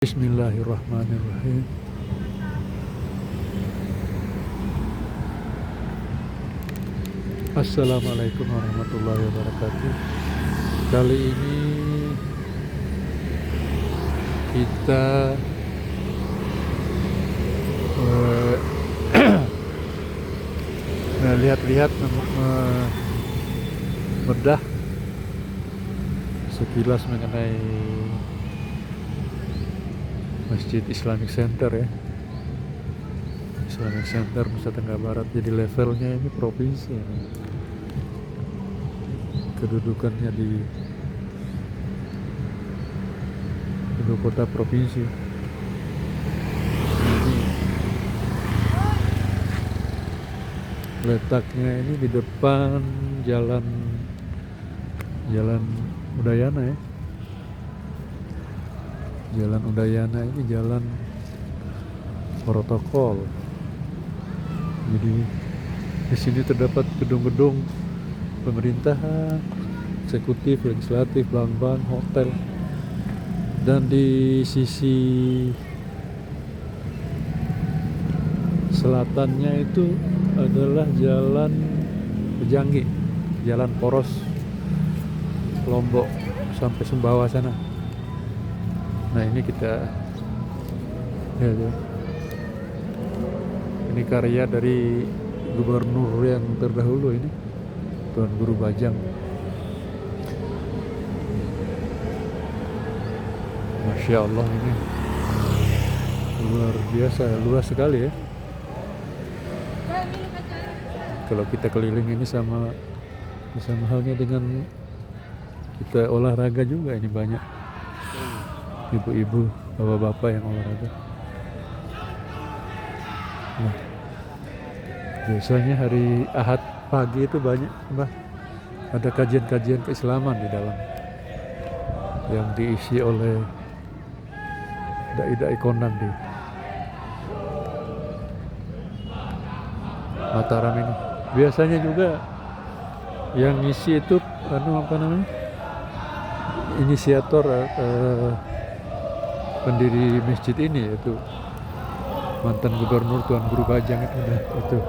Bismillahirrahmanirrahim. Assalamualaikum warahmatullahi wabarakatuh. Kali ini kita lihat-lihat bedah sekilas mengenai Masjid Islamic Center ya. Islamic Center Nusa Tenggara Barat. Jadi levelnya ini provinsi ya. Kedudukannya di ibu kota provinsi. Ini letaknya ini di depan jalan Udayana ya. Jalan Udayana ini jalan protokol. Jadi di sini terdapat gedung-gedung pemerintahan, eksekutif, legislatif, bank-bank, hotel. Dan di sisi selatannya itu adalah jalan Pejanggi, jalan poros Lombok sampai Sumbawa sana. Nah ini kita ya. Ini karya dari gubernur yang terdahulu ini, Tuan Guru Bajang. Masya Allah, ini luar biasa, luas sekali ya. Kalau kita keliling ini sama halnya dengan kita olahraga juga, ini banyak ibu-ibu, bapak-bapak yang olahraga. Nah, biasanya hari Ahad pagi itu banyak ada kajian-kajian keislaman di dalam yang diisi oleh dai-dai kondang di Mataram ini. Biasanya juga yang ngisi itu inisiator pendiri masjid ini, yaitu mantan gubernur Tuan Guru Bajang itu.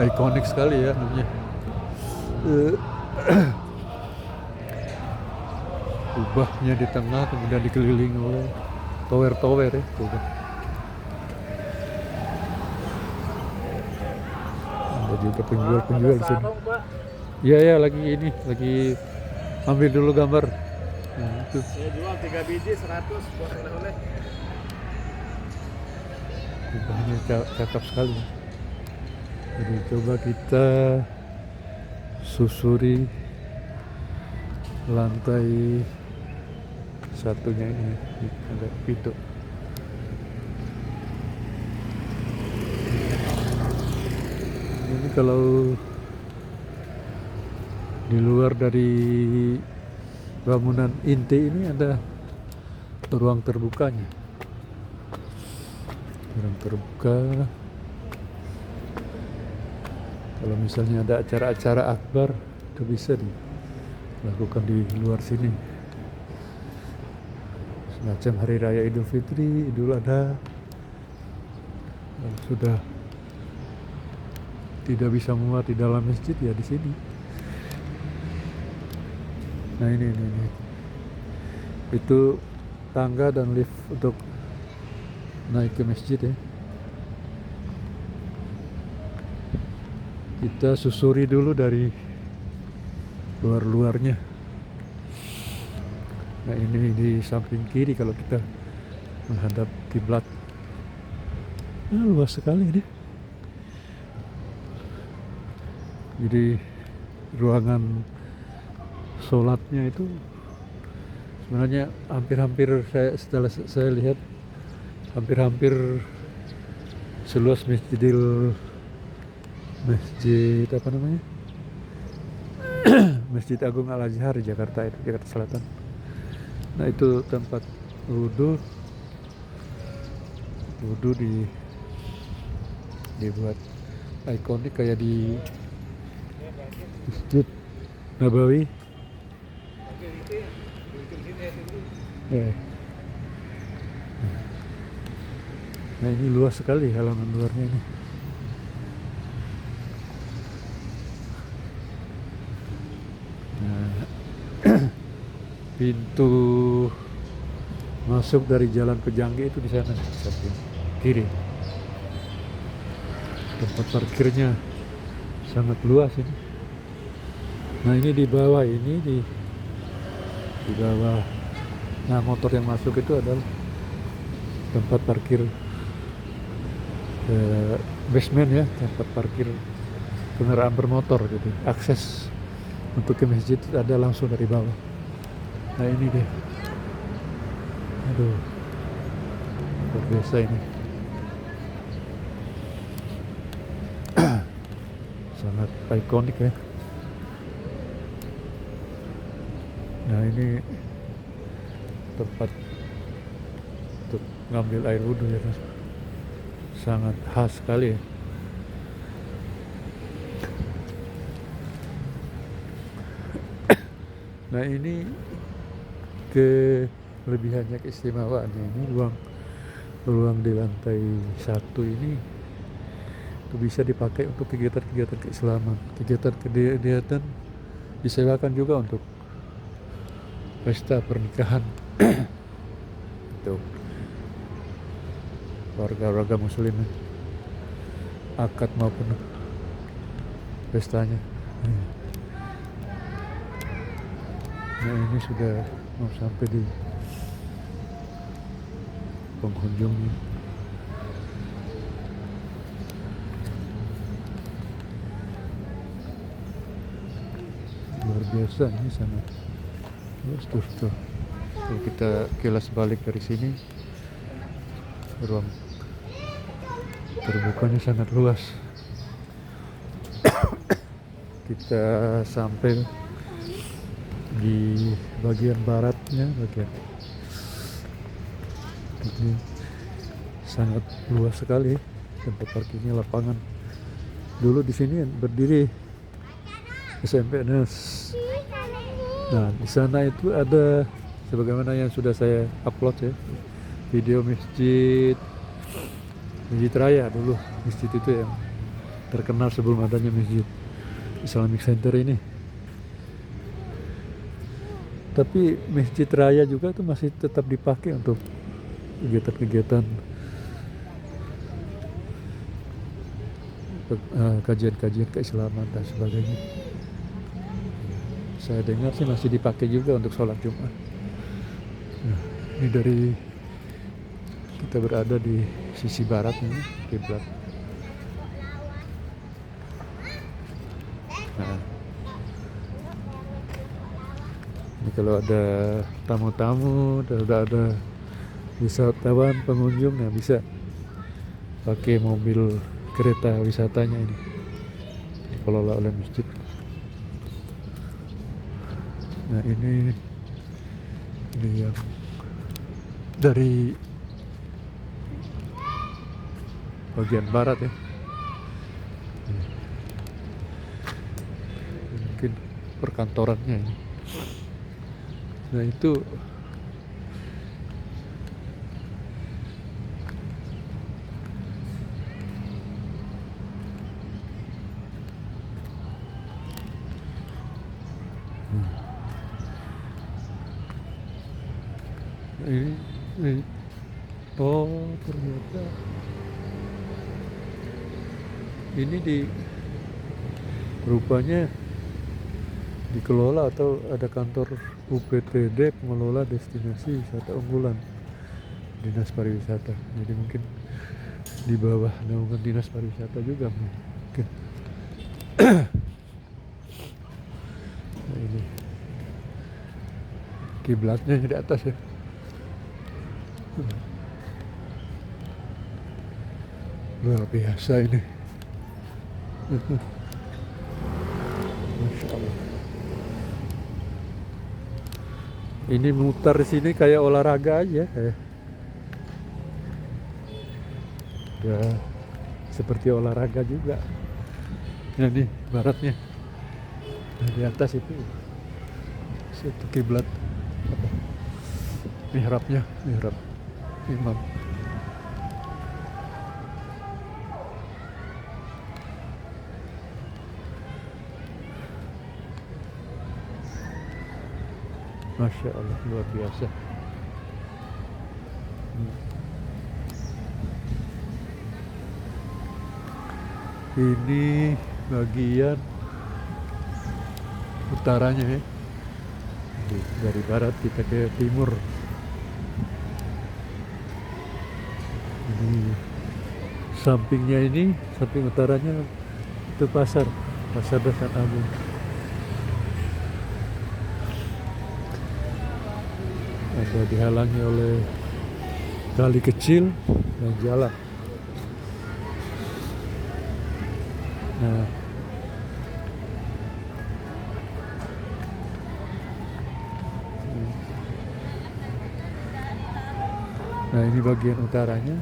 Ikonik sekali ya namanya. Kubahnya di tengah, kemudian dikelilingi oleh tower-tower ya. Ada juga penjual di sini. Iya lagi ambil dulu gambar. Nah, itu. Saya jual 3 biji 100 buat oleh-oleh. Kubahnya cakep sekali. Jadi coba kita susuri lantai satunya ini, ada pintu. Ini kalau di luar dari bangunan inti ini ada ruang terbukanya. Ruang terbuka. Kalau misalnya ada acara-acara akbar, itu bisa dilakukan di luar sini. Semacam Hari Raya Idul Fitri, Idul Adha. Sudah tidak bisa muat di dalam masjid ya di sini. Nah ini. Itu tangga dan lift untuk naik ke masjid ya. Kita susuri dulu dari luar-luarnya. Nah ini di samping kiri kalau kita menghadap kiblat. Nah, luas sekali ini. Jadi ruangan sholatnya itu sebenarnya hampir setelah saya lihat hampir seluas Masjid Agung Al-Azhar di Jakarta Selatan. Nah itu tempat wudhu dibuat ikonik kayak di Masjid Nabawi. Ya. Nah ini luas sekali halaman luarnya ini. Nah, pintu masuk dari Jalan Pejangge itu di sana, samping kiri. Tempat parkirnya sangat luas ini. Nah ini di bawah ini di bawah. Nah motor yang masuk itu adalah tempat parkir basement ya, tempat parkir kendaraan bermotor. Jadi akses untuk ke masjid ada langsung dari bawah. Nah ini dia. Aduh, luar biasa ini. Sangat ikonik ya. Nah ini tempat untuk ngambil air wudhu ya, sangat khas sekali ya. Nah ini kelebihannya, keistimewaannya ini ruang di lantai 1 ini itu bisa dipakai untuk kegiatan-kegiatan keislaman, kegiatan disewakan juga untuk pesta pernikahan itu warga-warga muslim, akad maupun pestanya. Nah ini sudah mau sampai di penghujungnya. Luar biasa ini, sangat luas tuh. Kalau kita kilas balik dari sini, ruang terbukanya sangat luas. Kita sampai di bagian baratnya, ini sangat luas sekali tempat parkirnya, lapangan. Dulu di sini berdiri SMP NES. Nah di sana itu ada, sebagaimana yang sudah saya upload ya, video masjid raya dulu. Masjid itu yang terkenal sebelum adanya masjid Islamic Center ini. Tapi masjid raya juga itu masih tetap dipakai untuk kegiatan-kegiatan kajian-kajian keislaman dan sebagainya. Saya dengar sih masih dipakai juga untuk sholat Jumat. Nah, ini dari kita berada di sisi barat ini, kiblat. Nah, ini kalau ada tamu-tamu, ada wisatawan, pengunjung, nah bisa pakai mobil kereta wisatanya ini, dikelola oleh masjid. Nah ini yang dari bagian barat ya. Mungkin perkantorannya ini. Nah itu ini oh ternyata ini rupanya dikelola atau ada kantor UPTD, pengelola destinasi wisata unggulan, Dinas Pariwisata. Jadi mungkin di bawah naungan Dinas Pariwisata juga mungkin. Nah ini kiblatnya di atas ya. Luar biasa ini. Masya Allah. Ini mutar di sini kayak olahraga aja. Ya, seperti olahraga juga. Nah, ini baratnya. Nah, di atas itu kiblat. mihrabnya, mihrab imam. Masya Allah, luar biasa. Ini bagian utaranya ya. Dari barat kita ke timur. Ini sampingnya ini, samping utaranya itu pasar Dasar Agung. Ada dihalangi oleh kali kecil dan jalan. Nah, ini bagian utaranya.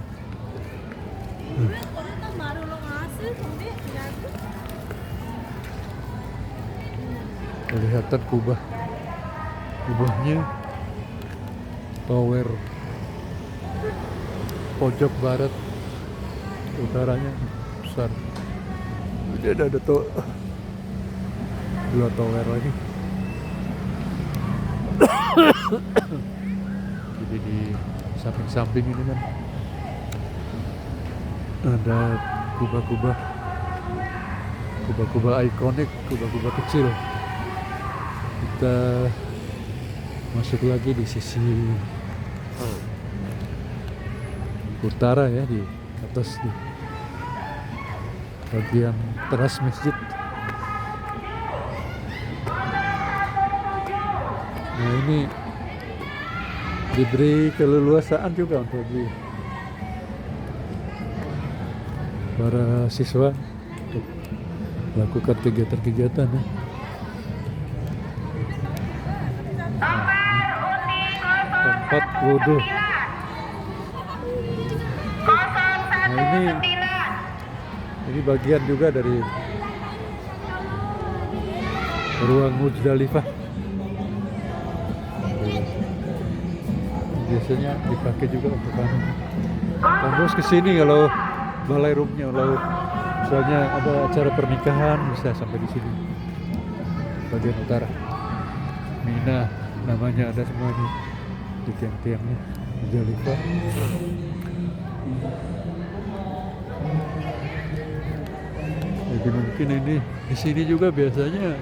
Kelihatan kubahnya, tower pojok barat utaranya besar. Ini ada dua tower lagi. Jadi di samping-samping ini kan ada kubah-kubah ikonik, kubah kecil. Kita masuk lagi di sisi utara ya, di atas di bagian teras masjid. Nah, ini diberi keleluasaan juga untuk para siswa untuk melakukan kegiatan-kegiatan ya. Tempat wudhu. Nah, ini bagian juga dari ruang Muzdalifah. Biasanya dipakai juga untuk terus kesini kalau balai roomnya, kalau misalnya ada acara pernikahan bisa sampai di sini. Bagian utara. Mina namanya ada semua di tiang-tiangnya Muzdalifah. Jadi mungkin ini di sini juga biasanya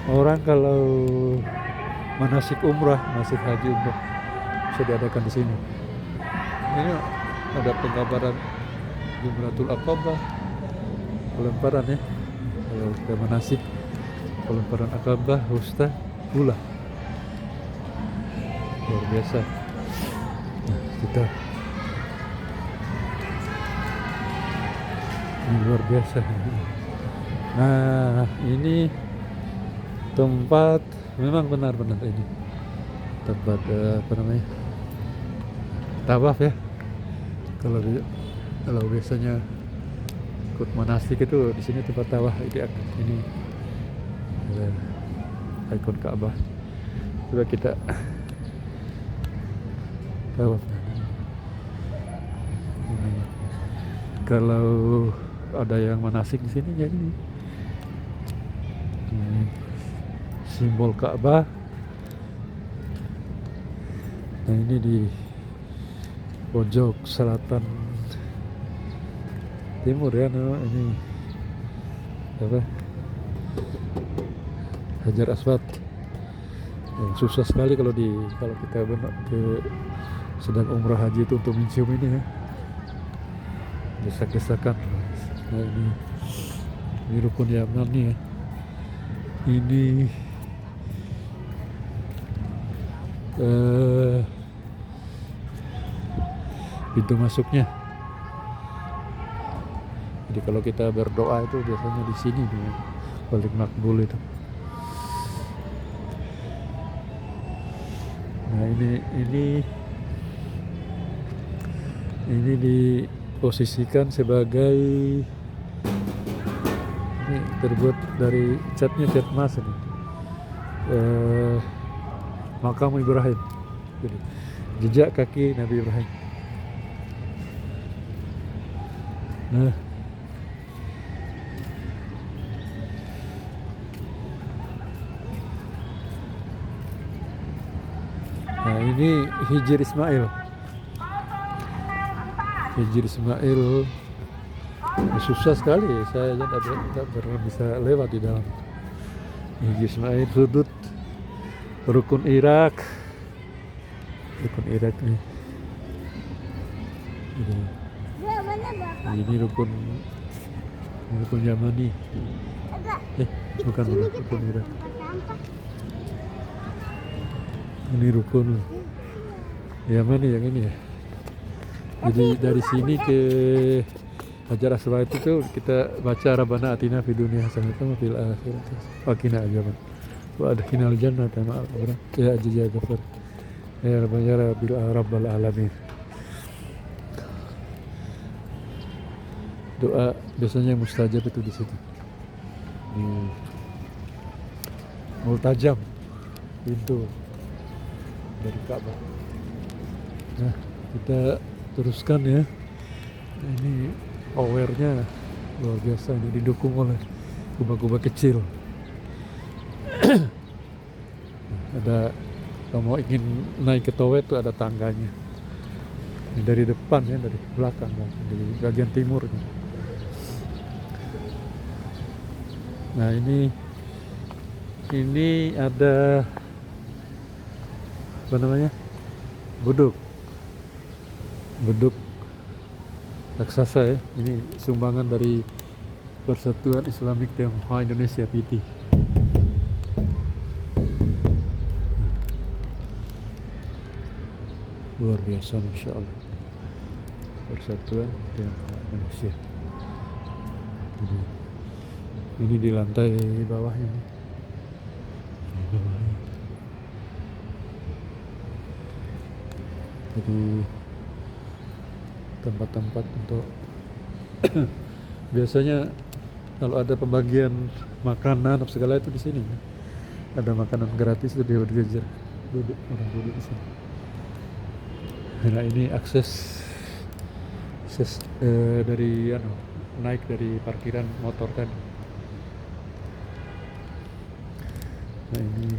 orang kalau manasik umrah, manasik haji umrah bisa diadakan di sini. Ini ada penggambaran Jumratul Aqabah, pelemparan ya. Kalau kita manasik pelemparan Aqabah, Wusta, Ula. Luar biasa. Nah, kita ini luar biasa. Nah, ini tempat memang benar-benar ini tempat apa namanya, tawaf ya. Kalau biasanya ikut manasik itu di sini tempat tawaf. Ini ikon Ka'bah. Coba kita tawaf. Kalau ada yang manasik di sini jadi simbol Ka'bah. Nah, ini di pojok selatan timur ya. Nah, ini apa? Hajar Aswad. Yang susah sekali kalau kita sedang umrah haji itu untuk mencium ini ya. Desak-desakan. Nah, ini rukun Yamani ya. Ini pintu masuknya. Jadi kalau kita berdoa itu biasanya di sini nih, paling makbul itu. Nah, ini diposisikan sebagai, ini terbuat dari cat emas ini. Makam Ibrahim. Jadi jejak kaki Nabi Ibrahim. Nah, ini Hijr Ismail. Hijr Ismail susah sekali, saya aja tidak pernah bisa lewat di dalam. Hijr Ismail sudut rukun Irak nih. Ini rukun Yamani. Bukan rukun Irak. Ini rukun Yamani yang ini ya. Jadi dari sini ke Hajar Aswad itu kita baca Rabbana atina fid dunya hasanatan wa fil akhirati wa qina adzaban wa adkhilnal jannata ma'al abrar ya aziz ya ghafur ya rabbal alamin. Doa biasanya mustajab itu di situ. Multajam pintu dari Ka'bah. Nah, kita teruskan ya. Ini powernya luar biasa, ini didukung oleh kubah-kubah kecil. Ada, kalau mau ingin naik ke Tower itu ada tangganya. Ini dari depan ya, dari belakang kan, dari bagian timur. Nah ini ada apa namanya? Beduk raksasa ya. Ini sumbangan dari Persatuan Islamik Tionghoa Indonesia PT. Luar biasa, Masya Allah. Persatuan Tionghoa Indonesia. Ini di lantai bawahnya nih. Jadi tempat-tempat untuk biasanya kalau ada pembagian makanan atau segala itu di sini. Ada makanan gratis itu dia berjejer orang duduk di sini. Nah ini akses dari naik dari parkiran motor kan. Nah ini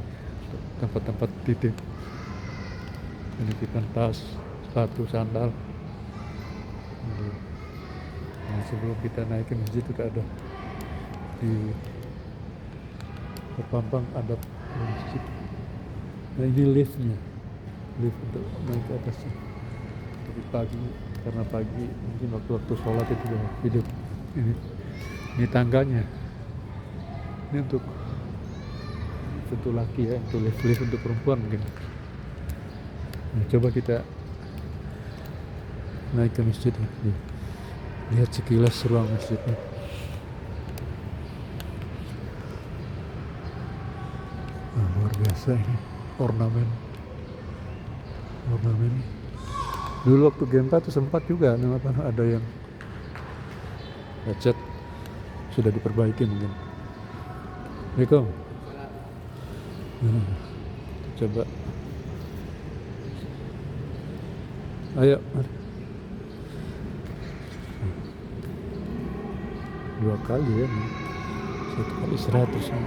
tempat-tempat titip, penitipan tas, sepatu, sandal. Nah, sebelum kita naik ke masjid itu ada di terpampang ada masjid. Nah ini lift untuk naik ke atasnya. Jadi pagi, karena pagi mungkin waktu sholat itu udah hidup. Ini tangganya. Ini untuk laki ya, untuk lift untuk perempuan mungkin. Nah, coba kita naik ke masjid ya. Lihat sekilas ruang masjidnya. Nah, luar biasa ini ornamen. Dulu waktu Gempa tuh sempat juga ada yang cat, sudah diperbaiki mungkin. Assalamualaikum. Coba. Ayo. 2 kali ya, 1 kali 100 ya.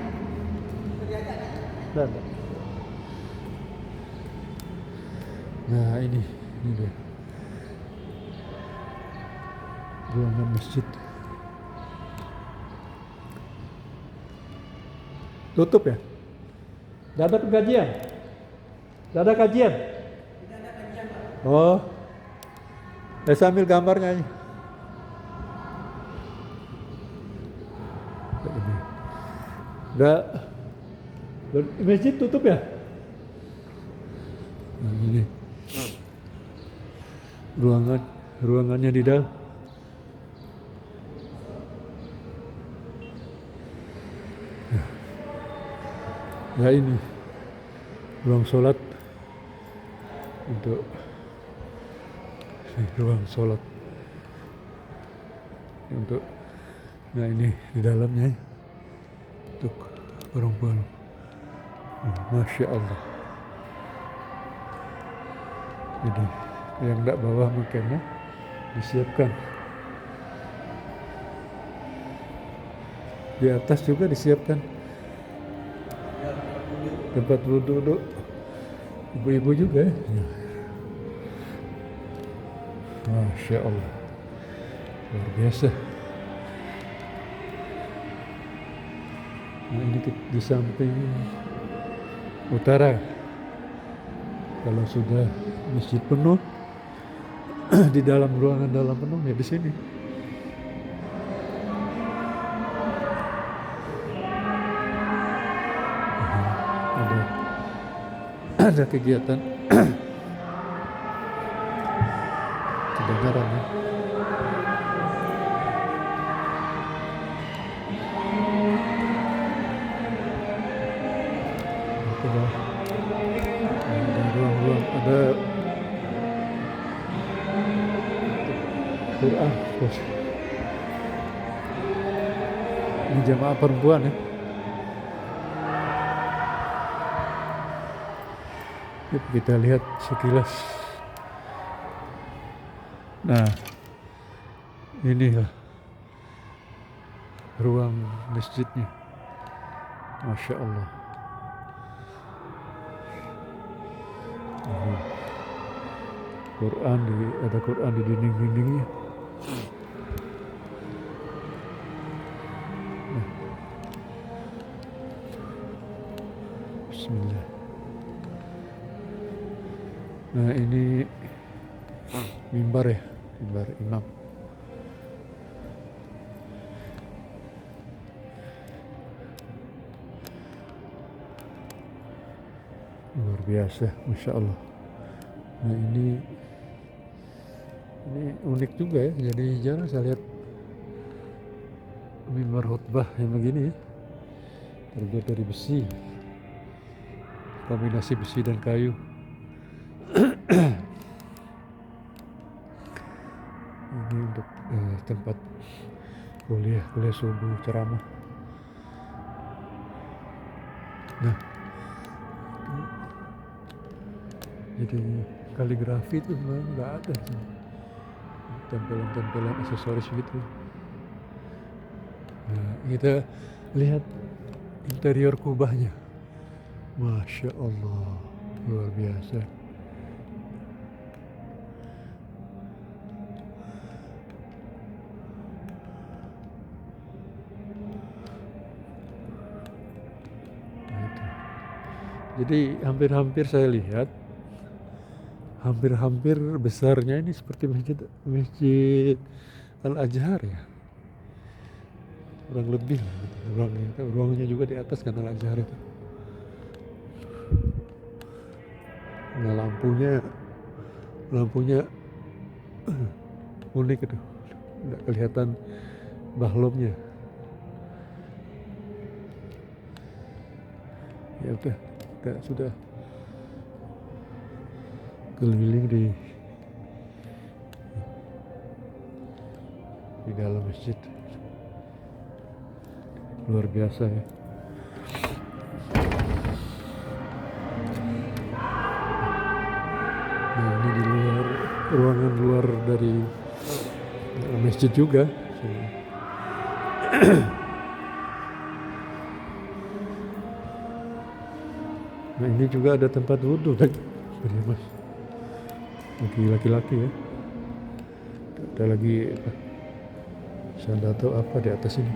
Ada. Nah ini dia ruangan masjid. Tutup ya? Tidak ada pengajian? Tidak ada kajian? Oh, saya ambil gambarnya ini. Udah, masjid tutup ya? Nah, ini ruangannya di dalam. Ya ini ruang sholat untuk ruang sholat untuk, nah ini di dalamnya untuk perempuan. Masya Allah. Jadi yang tidak bawa makanya disiapkan. Di atas juga disiapkan tempat duduk ibu-ibu juga ya. Masya Allah, luar biasa. Nah, ini di samping utara. Kalau sudah masjid penuh, di dalam ruangan dalam penuh ya di sini. Ada kegiatan kedengaran ya. Ada ruang-ruang, ada Quran. Ini jamaah perempuan ya. Yuk kita lihat sekilas. Nah, inilah ruang masjidnya. Masya Allah. Ada Quran di dinding-dindingnya. Bismillah. Nah, ini mimbar ya, mimbar imam. Luar biasa, Masya Allah. Nah, ini unik juga ya, jadi jarang saya lihat mimbar khutbah yang begini ya, terbuat dari besi, kombinasi besi dan kayu. Ini untuk tempat kuliah subuh, ceramah. Nah, jadi kaligrafi itu memang nggak ada sih, tempelan-tempelan aksesoris gitu. Nah, kita lihat interior kubahnya. Masya Allah, luar biasa. Jadi hampir-hampir saya lihat, hampir-hampir besarnya ini seperti masjid Al-Azhar ya, kurang lebih lah gitu. Ruangnya juga di atas kan Al-Azhar itu. Nah, lampunya unik itu, nggak kelihatan bahlomnya. Ya udah, kita sudah keliling di dalam masjid. Luar biasa ya. Nah, ini di luar, ruangan luar dari masjid juga. Nah, ini juga ada tempat wudhu kan, mas, bagi laki-laki ya. Ada lagi apa, sandal atau apa di atas ini.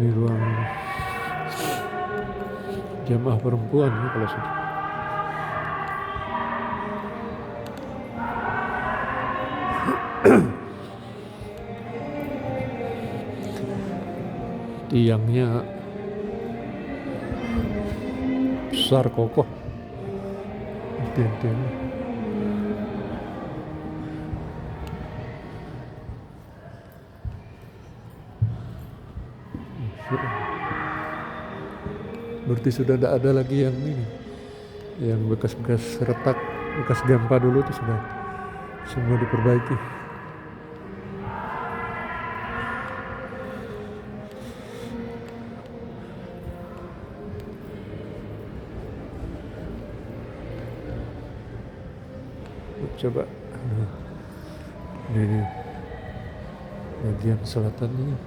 Ini ruang jamaah perempuan ya kalau sudah. Tiangnya besar kokoh, tiang-tiangnya. Berarti sudah tidak ada lagi yang ini, yang bekas-bekas retak, bekas gempa dulu itu sudah semua diperbaiki. coba. Nah, ini bagian selatan ini.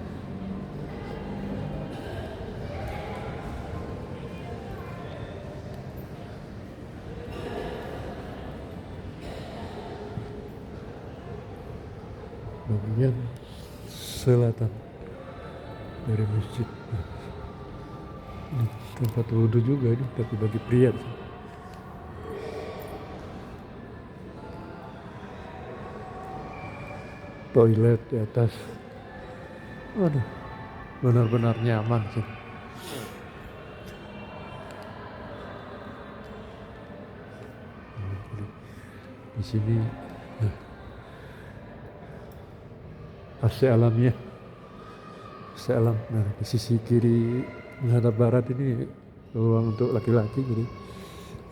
Bagian selatan dari masjid. Nah, ini tempat wudhu juga ini, tapi bagi pria. Toilet di atas. Waduh, benar-benar nyaman sih. Di sini AC alamnya, AC alam. Nah, di sisi kiri menghadap barat ini ruang untuk laki-laki, jadi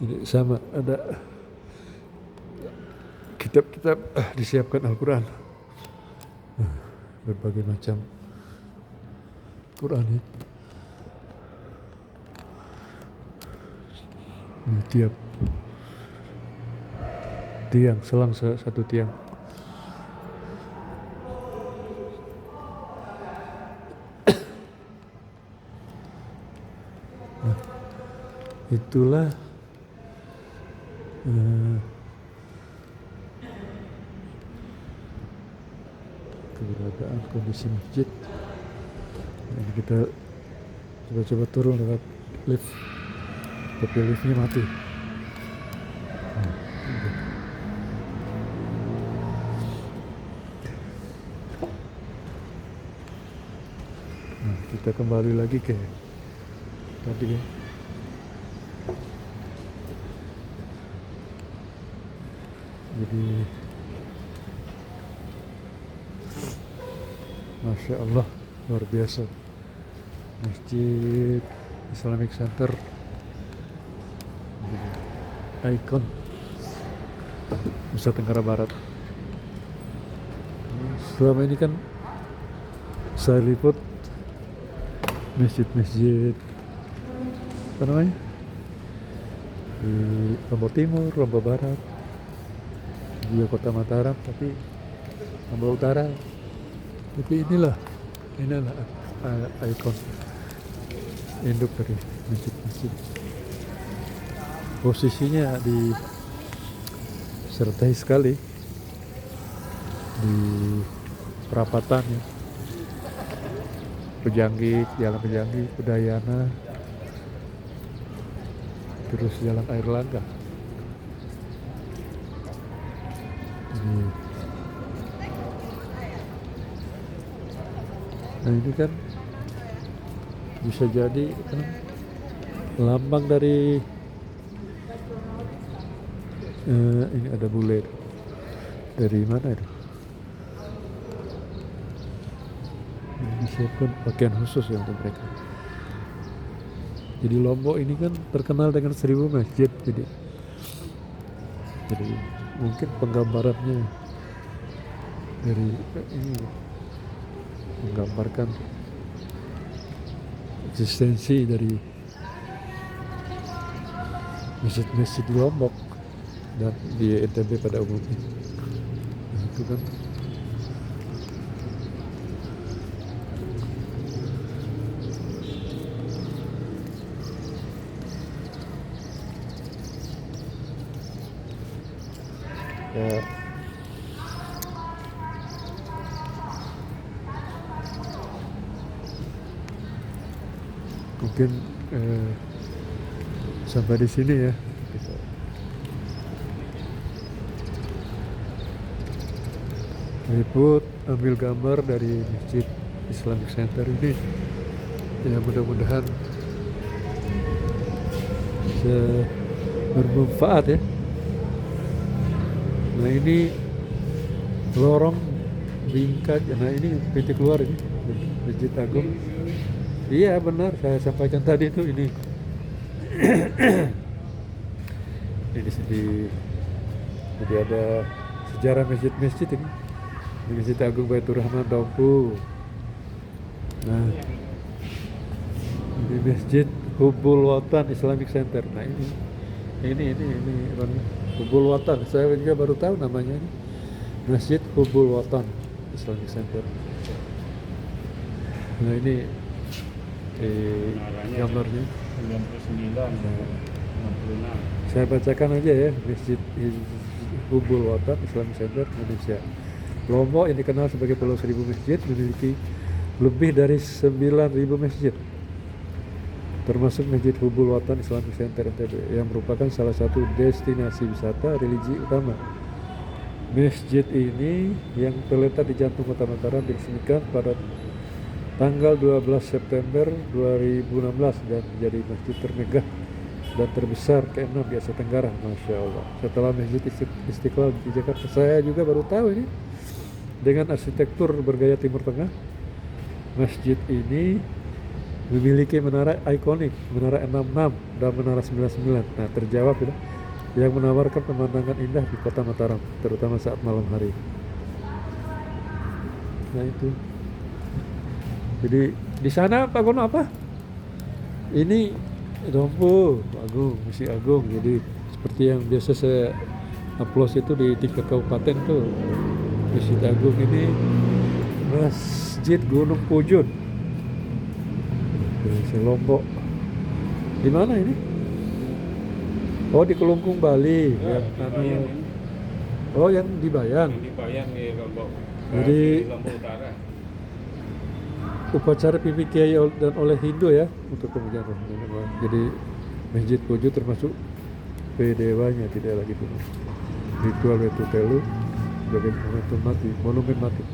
ini sama ada kitab-kitab disiapkan Al-Quran. Nah, berbagai macam Quran ya. Ini tiap tiang, selang satu tiang. Nah, itulah keberadaan kondisi masjid. Nah, ini kita coba-coba turun lewat lift, tapi liftnya mati. Nah, kita kembali lagi ke tadi ya. Jadi Masya Allah, luar biasa. Masjid Islamic Center, ikon Nusa Tenggara Barat. Selama ini kan saya liput masjid-masjid apa namanya, di Lombok Timur, Lombok Barat, juga Kota Mataram, tapi Lombok Utara. Tapi inilah ikon induk dari masjid-masjid. Posisinya disertai sekali di perapatan ya. Pejanggit, Jalan Pejanggit, Udayana, terus Jalan Air Langga. Nah, ini kan bisa jadi kan lambang dari ini ada bule dari mana itu? Disiapkan pakaian khusus ya untuk mereka. Jadi Lombok ini kan terkenal dengan 1000 masjid, jadi mungkin penggambarannya dari ini menggambarkan eksistensi dari masjid-masjid di Lombok dan di NTB pada umumnya. Nah, itu kan ya, mungkin sampai di sini ya. Kita liput, ambil gambar dari Masjid Islamic Center ini. Ya, mudah-mudahan bisa bermanfaat ya. Nah, ini lorong bingkai. Nah, ini pintu keluar ini Masjid Agung. Iya benar, saya sampaikan tadi itu ini. Jadi ada sejarah masjid-masjid ini. Di Masjid Agung Baitur Rahman Dompu. Nah, ini Masjid Hubbul Watan Islamic Center. Nah, ini Hubul Watan. Saya juga baru tahu namanya ini. Masjid Hubul Watan Islamic Center. Nah ini gambarnya. 99, 66. Saya bacakan aja ya, Masjid Hubul Watan Islamic Center Indonesia. Lombok yang dikenal sebagai Pulau Seribu Masjid memiliki lebih dari 9.000 masjid, termasuk Masjid Hubul Watan Islamic Center NTB yang merupakan salah satu destinasi wisata religi utama. Masjid ini yang terletak di jantung kota Mataram diresmikan pada tanggal 12 September 2016 dan menjadi masjid termegah dan terbesar ke-6 di Asia Tenggara, Masya Allah. Setelah Masjid Istiqlal di Jakarta, saya juga baru tahu ini, dengan arsitektur bergaya Timur Tengah. Masjid ini memiliki menara ikonik, Menara 66 dan Menara 99. Nah, terjawab ya, yang menawarkan pemandangan indah di kota Mataram, terutama saat malam hari. Nah itu. Jadi di sana Pak Gono apa? Ini Dompu Agung, Masjid Agung. Jadi seperti yang biasa saya upload itu di tingkat kabupaten tuh, Masjid Agung ini Masjid Gunung Pujut di Lombok. Di mana ini? Oh, di Kelungkung, Bali. Ya, Oh, yang di Bayang. Yang di Bayang di Lombok. Jadi Di Lombok Utara. upacara pimpin kiai dan oleh Hindu ya untuk kemudian rohani. Jadi Masjid Pujut termasuk pedewanya, tidak lagi penuh. Ritual Wetu Telu sebagai monumen mati.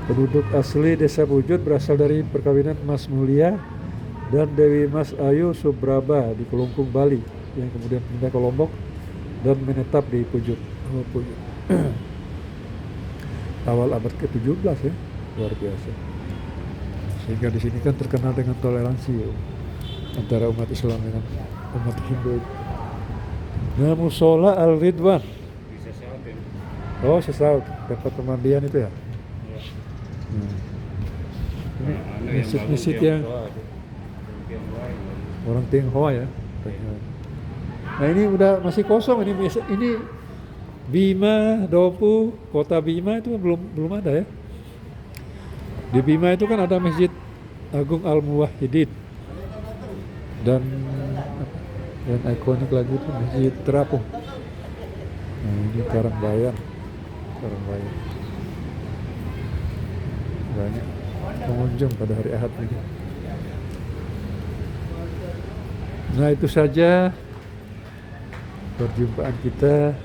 Penduduk asli desa Pujut berasal dari perkawinan Mas Mulia dan Dewi Mas Ayu Subraba di Kelungkung, Bali, yang kemudian pindah ke Lombok dan menetap di Pujut. Oh, Pujut. Awal abad ke-17 ya, luar biasa. Sehingga di sini kan terkenal dengan toleransi ya, antara umat Islam dengan umat Hindu. Nah, Musola Al-Ridwan. Bisa sehatin. Oh, sesaut tempat pemandian itu ya. Ini masjid yang orang Tionghoa ya. Nah ini udah masih kosong ini Bima, Dopu, kota Bima itu belum ada ya. Di Bima itu kan ada Masjid Agung Al-Muwahhidin dan ikonik lagi itu Masjid Terapung. Nah ini Karangbayang. Banyak pengunjung pada hari Ahad ini. Nah itu saja perjumpaan kita,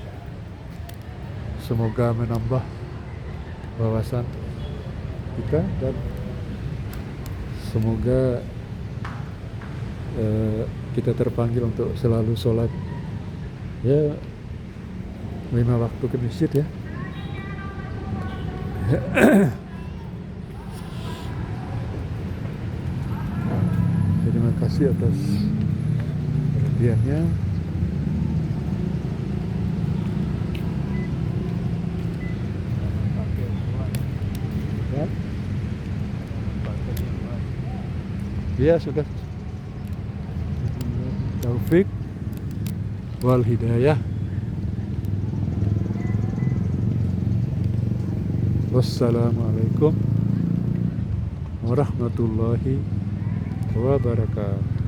semoga menambah wawasan kita dan semoga kita terpanggil untuk selalu sholat ya 5 waktu ke masjid ya. Terima kasih atas perhatiannya. Ya sudah. Taufik wal hidayah. Wassalamualaikum warahmatullahi wabarakatuh.